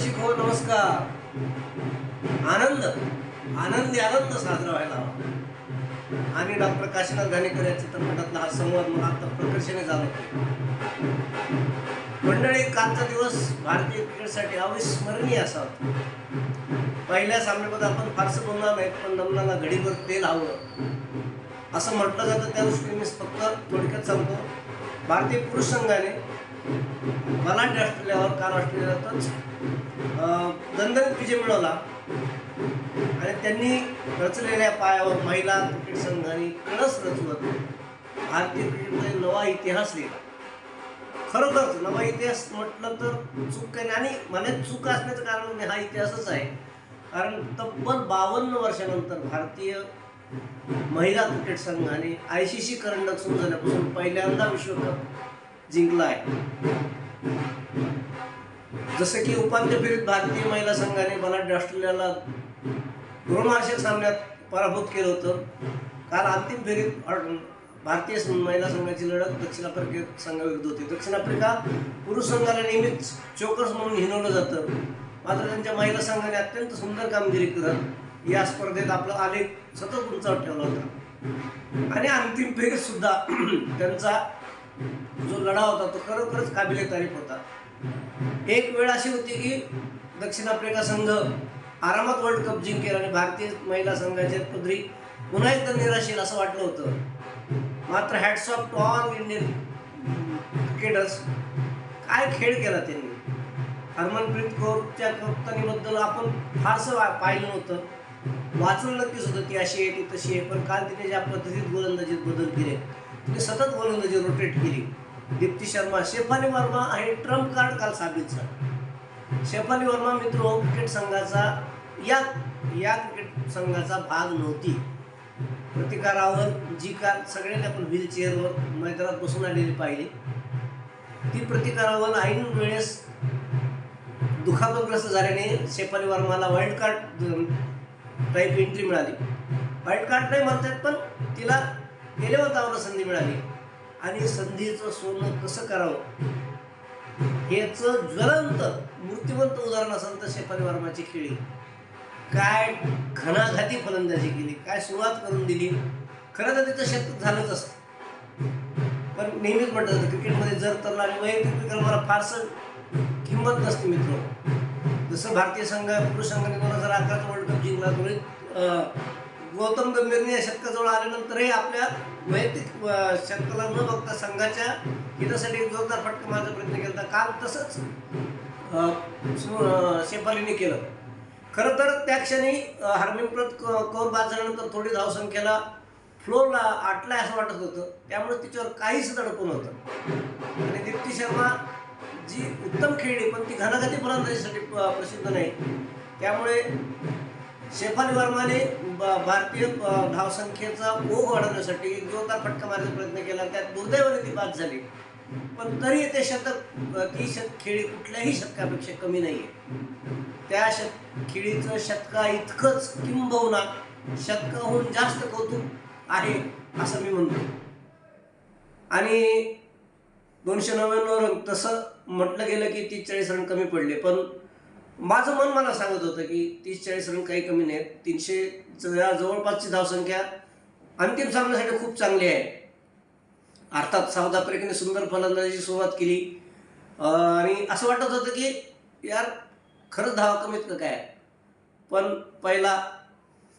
रसिक हो नमस्कार. आनंद आनंद साजरा व्हायला हवा आणि डॉक्टर काशीनाथ घाणेकर या चित्रपटातला हा संवाद मला आता प्रकर्षाने जाणवतो. मंडळी, कालचा दिवस भारतीय क्रिकेटसाठी अविस्मरणीय असा होता. पहिल्या सामन्यामध्ये आपण फारसं बोलणार नाही, पण दमनाला घडीभर तेल हवं असं म्हटलं जातं. त्या दृष्टीने मी फक्त थोडक्यात सांगतो. भारतीय पुरुष संघाने बलाढ्य ऑस्ट्रेलियावर काल ऑस्ट्रेलियातच दणदणीत विजय मिळवला आणि त्यांनी रचलेल्या पायावर महिला क्रिकेट संघाने कळस रचवत भारतीय क्रिकेटमध्ये नवा इतिहास लिहिला. खरोखरच नवा इतिहास म्हटलं तर चूक काही नाही, आणि मला चूक असण्याचं कारण म्हणजे हा इतिहासच आहे. कारण तब्बल 52 वर्षानंतर भारतीय महिला क्रिकेट संघाने ICC करंडक सुरू झाल्यापासून पहिल्यांदा विश्वकप जिंकला आहे. जसं की उपांत्य फेरीत भारतीय महिला संघाने बलाढ्य ऑस्ट्रेलियाला रोमांचक सामन्यात पराभूत केलं होतं. काल अंतिम फेरीत भारतीय महिला संघाची लढत दक्षिण आफ्रिका संघाविरुद्ध होती. दक्षिण आफ्रिका पुरुष संघाला नेहमीच चोकर्स म्हणून हिणवलं जातं, मात्र त्यांच्या महिला संघाने अत्यंत सुंदर कामगिरी करत या स्पर्धेत आपला आलेख सतत उंचावर ठेवला होता. आणि अंतिम फेरीत सुद्धा त्यांचा जो लढा होता तो खरोखरच काबिले तारीफ होता. एक वेळ अशी होती की दक्षिण आफ्रिका संघ आरामात वर्ल्ड कप जिंकेल आणि भारतीय महिला संघाच्या पदरी पुन्हा एकदा निराश येईल असं वाटलं होतं. मात्र hats off to all Indian cricketers, काय खेळ केला त्यांनी. हरमनप्रीत कौरच्या कप्तानीबद्दल आपण फारसं पाहिलं नव्हतं, वाचलं नक्कीच होतं ती अशी आहे ती तशी आहे, पण काल तिने ज्या पद्धतीत गोलंदाजीत बदल केले, तिने सतत गोलंदाजी रोटेट केली. दीप्ती शर्मा, शेफाली वर्मा हे ट्रम्प कार्ड काल साबित झालं. शेफाली वर्मा मित्र क्रिकेट संघाचा या क्रिकेट संघाचा भाग नव्हती. प्रतिका रावल जी काल सगळ्यांनी आपण व्हीलचेअरवर मैदानात बसून आलेली पाहिली, ती प्रतिका रावल ऐन वेळेस दुखापतग्रस्त झाल्याने शेफाली वर्माला वाईल्ड कार्ड टाईप एंट्री मिळाली. वाईल्ड कार्ड नाही म्हणतात, पण तिला गेल्यावर जाऊन संधी मिळाली आणि संधीचं सोनं कसं करावं याचं ज्वलंत मूर्तिवंत उदाहरण असेल तर शेफाली वर्माची खेळी. काय घणाघाती फलंदाजी केली, काय सुरुवात करून दिली. खरं तर तिचं शतक झालंच असतं, पण नेहमीच म्हटलं जातं क्रिकेटमध्ये जर तर आणि वैयक्तिक विक्रमाला फारसं किंमत नसते मित्र. जसं भारतीय पुरुष संघाने 2011 वर्ल्ड कप जिंकला, गौतम गंभीरने या शतकाजवळ आल्यानंतरही आपल्या वैयक्तिक शतकाला न बघता संघाच्या हितासाठी एक जोरदार फटका मारण्याचा प्रयत्न केला. काल तसंच शेफालीने केलं. खरं तर त्या क्षणी हरमनप्रीत कौर बाद झाल्यानंतर थोडी धावसंख्येला फ्लोरला आटलाय असं वाटत होतं, त्यामुळे तिच्यावर काहीच दडपण होतं. आणि दीप्ती शर्मा जी उत्तम खेळली, पण ती घणाघाती फलंदाजीसाठी प्रसिद्ध नाही. त्यामुळे शेफाली वर्माने भारतीय धावसंख्येचा ओघ वाढवण्यासाठी जोरदार फटका मारण्याचा प्रयत्न केला. त्यात दुर्दैवाने ती बाद झाली, पण तरी ते शतक ती खेळी कुठल्याही शतकापेक्षा कमी नाही आहे. त्या खेळीचं शतका इतकंच किंबहुना शतकाहून जास्त कौतुक आहे असं मी म्हणतो. आणि 299 रन तसं म्हटलं गेलं की 30-40 रन कमी पडले, पण माझं मन मला सांगत होतं की 30-40 रन काही कमी नाहीत. 300 जवळपासची धावसंख्या अंतिम सामन्यासाठी खूप चांगली आहे. अर्थात साऊथ आफ्रिकेने सुंदर फलंदाजीची सुरुवात केली आणि असं वाटत होतं की यार खरंच धावा कमीत का काय, पण पहिला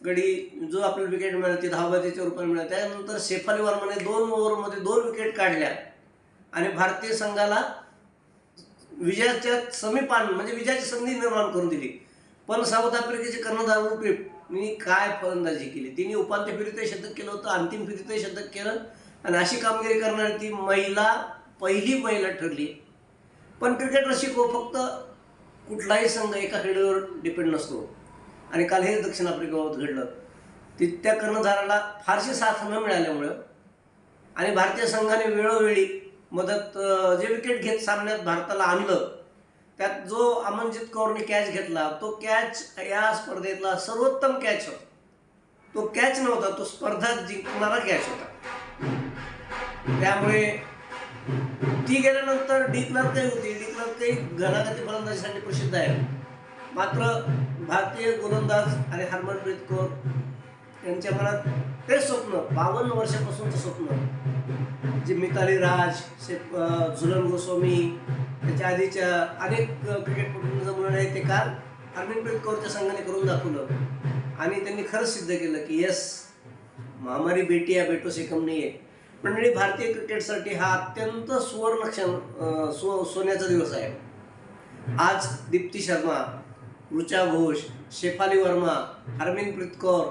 गडी जो आपल्याला विकेट मिळाली ती धावबाजीच्या रूपाने मिळाली. त्यानंतर शेफाली वर्माने 2 ओव्हरमध्ये 2 विकेट काढल्या आणि भारतीय संघाला विजयाच्या समीपान म्हणजे विजयाची संधी निर्माण करून दिली. पण साऊथ आफ्रिकेचे कर्णधार उल्फिनी काय फलंदाजी केली. तिने उपांत्य फेरीतही शतक केलं होतं, अंतिम फेरीतही शतक केलं आणि अशी कामगिरी करणारी ती पहिली महिला ठरली. पण क्रिकेट रसिक हो, फक्त कुठलाही संघ एका खेळाडूवर डिपेंड नसतो आणि काल हे दक्षिण आफ्रिकेबाबत घडलं. त्या कर्णधाराला फारशी साथ न मिळाल्यामुळं आणि भारतीय संघाने वेळोवेळी मदत जे विकेट घेत सामन्यात भारताला आणलं, त्यात जो अमनजीत कौरने कॅच घेतला तो कॅच या स्पर्धेतला सर्वोत्तम कॅच होता. तो कॅच नव्हता, तो स्पर्धा जिंकणारा कॅच होता. त्यामुळे ती गेल्यानंतर डी क्लर्कही होती. डी क्लर्कही घणाघाती फलंदाजीसाठी प्रसिद्ध आहे. मात्र भारतीय गोलंदाज आणि हरमनप्रीत कौर यांच्या मनात ते स्वप्न 52 वर्षापासूनचं स्वप्न जे मिताली राज, झुलन गोस्वामी, त्याच्या आधीच्या अनेक क्रिकेटपटूंचं म्हणणं आहे ते काल हरमनप्रीत कौरच्या संघाने करून दाखवलं आणि त्यांनी खरंच सिद्ध केलं की यस, हमारी बेटी या बेटो से कम नाही आहे. मंडळी, भारतीय क्रिकेटसाठी हा अत्यंत सुवर्ण क्षण, सोन्याचा दिवस आहे. आज दीप्ती शर्मा, ऋचा घोष, शेफाली वर्मा, हरमनप्रीत कौर,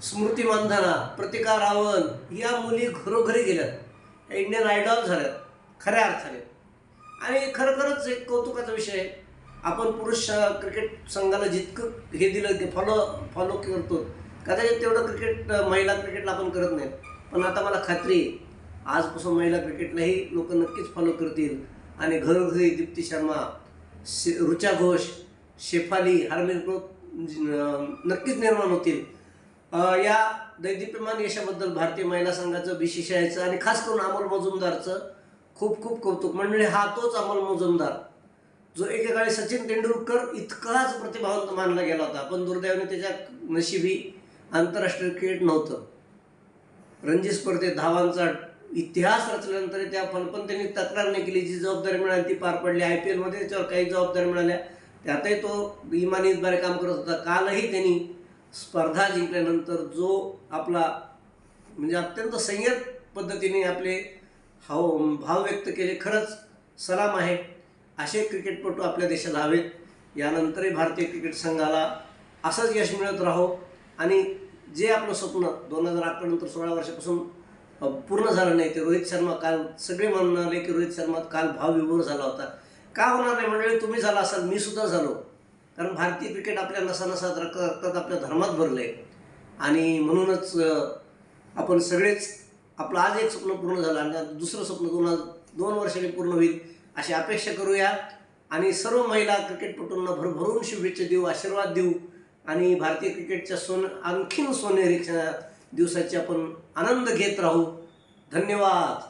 स्मृती मंधाना, प्रतिका रावल या मुली घरोघरी गेल्यात, इंडियन आयडॉल झाल्यात खऱ्या अर्थाने. आणि खरोखरच एक कौतुकाचा विषय आहे. आपण पुरुष क्रिकेट संघाला जितकं हे दिलं की फॉलो करतो, कदाचित तेवढं क्रिकेट महिला क्रिकेटला आपण करत नाही. पण आता मला खात्री आहे आजपासून महिला क्रिकेटलाही लोक नक्कीच फॉलो करतील आणि घरोघरी दीप्ती शर्मा, ऋचा घोष, शेफाली, हरमनप्रीत नक्कीच निर्माण होतील. या दैदिप्यमान यशाबद्दल भारतीय महिला संघाचं, BCCIचं आणि खास करून अमोल मजुमदारचं खूप खूप कौतुक. मंडळी, हा तोच अमोल मजुमदार जो एकेकाळी सचिन तेंडुलकर इतकाच प्रतिभावंत मानला गेला होता, पण दुर्दैवाने त्याच्या नशिबी आंतरराष्ट्रीय क्रिकेट नव्हतं. रणजी स्पर्धेत धावांचा इतिहास रचल्यानंतर त्या पण त्यांनी तक्रार नाही केली. जी जबाबदारी मिळाली ती पार पडली. IPL मध्ये त्याच्यावर काही जबाबदारी मिळाल्या, त्यातही तो इमानीद्वारे काम करत होता. कालही त्यांनी स्पर्धा जिंकल्यानंतर जो आपला म्हणजे अत्यंत संयत पद्धतीने आपले भाव व्यक्त केले, खरंच सलाम आहे. असे क्रिकेटपटू आपल्या देशात हवेत. यानंतरही भारतीय क्रिकेट संघाला असंच यश मिळत राहो आणि जे आपलं स्वप्न 2011 नंतर 16 वर्षापासून पूर्ण झालं नाही ते रोहित शर्मा, काल सगळे म्हणाले की रोहित शर्मा काल भावविभोर झाला होता. का होणार नाही मंडळी? तुम्ही झाला असाल, मी सुद्धा झालो. कारण भारतीय क्रिकेट आपल्या नसानसात रक्तात आपल्या धर्मात भरलं आहे आणि म्हणूनच आपण सगळेच आपलं आज एक स्वप्न पूर्ण झालं आणि दुसरं स्वप्न 2 वर्षांनी पूर्ण होईल अशी अपेक्षा करूया. आणि सर्व महिला क्रिकेटपटूंना भरभरून शुभेच्छा देऊ, आशीर्वाद देऊ आणि भारतीय क्रिकेटच्या आणखीन सोनेरी दिवसाची आपण आनंद घेत राहू. धन्यवाद.